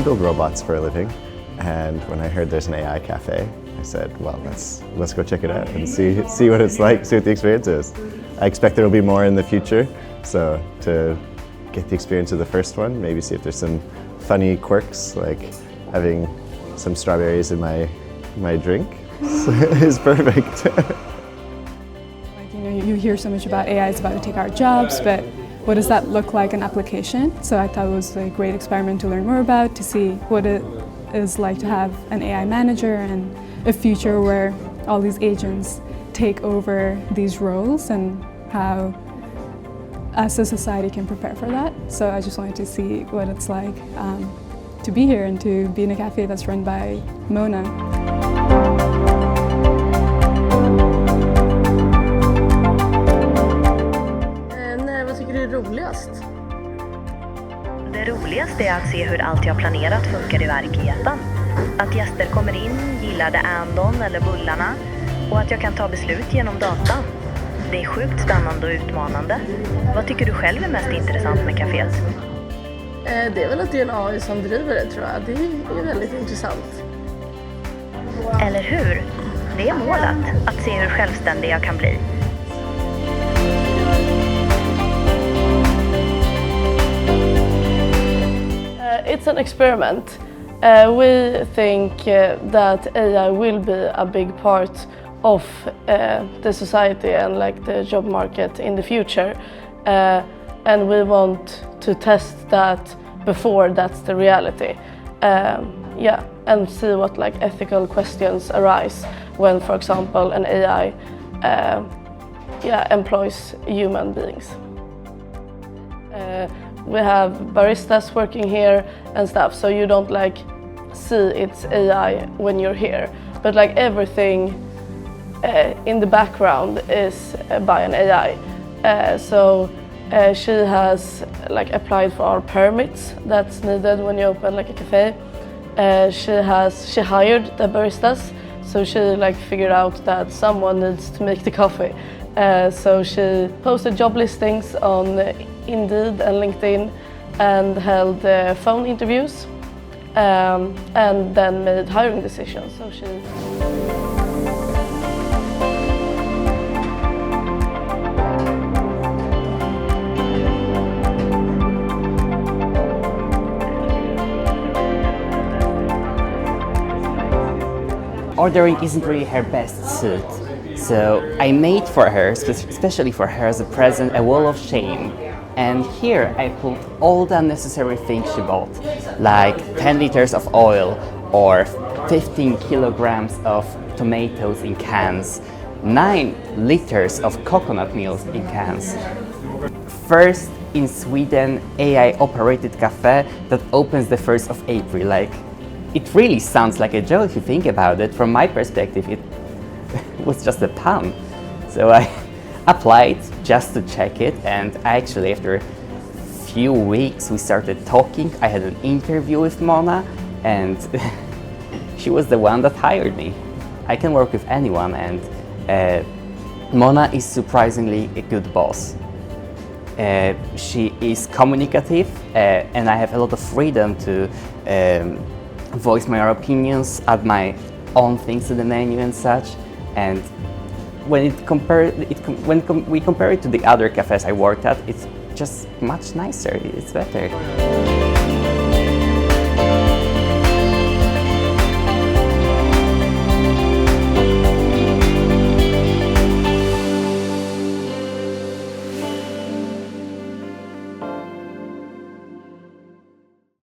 build robots for a living, and when I heard there's an AI cafe, I said, well, let's go check it out and see what it's like, see what the experience is. I expect there will be more in the future, so to get the experience of the first one, maybe see if there's some funny quirks, like having some strawberries in my drink is perfect. You hear so much about AI is about to take our jobs, but what does that look like in application? So I thought it was a great experiment to learn more about, to see what it is like to have an AI manager and a future where all these agents take over these roles and how as a society can prepare for that. So I just wanted to see what it's like to be here and to be in a cafe that's run by Mona. Vad tycker du är roligast? Det roligaste är att se hur allt jag planerat funkar i verkligheten. Att gäster kommer in, gillar det Andon eller bullarna och att jag kan ta beslut genom data. Det är sjukt spännande och utmanande. Vad tycker du själv är mest intressant med kaféet? Det är väl att det är en AI som driver det, tror jag. Det är väldigt intressant. Eller hur? Det är målet, att se hur självständig jag kan bli. It's an experiment. We think that AI will be a big part of the society and like the job market in the future, and we want to test that before that's the reality. And see what like ethical questions arise when, for example, an AI employs human beings. We have baristas working here and stuff, so you don't like see it's AI when you're here, but like everything in the background is by an AI. So she has like applied for our permits that's needed when you open like a cafe. She hired the baristas, so she like figured out that someone needs to make the coffee. So she posted job listings on Indeed and LinkedIn and held phone interviews and then made hiring decisions. So she. Ordering isn't really her best suit, so I made for her, especially for her as a present, a wall of shame. And here I put all the necessary things she bought, like 10 liters of oil or 15 kilograms of tomatoes in cans, 9 liters of coconut milk in cans. First in Sweden AI-operated cafe that opens the 1st of April. Like, it really sounds like a joke if you think about it. From my perspective, it was just a pun. So I applied just to check it, and actually after a few weeks we started talking. I had an interview with Mona, and she was the one that hired me. I can work with anyone, and Mona is surprisingly a good boss. She is communicative, and I have a lot of freedom to voice my opinions, add my own things to the menu and such. And when we compare it to the other cafes I worked at, it's just much nicer. It's better.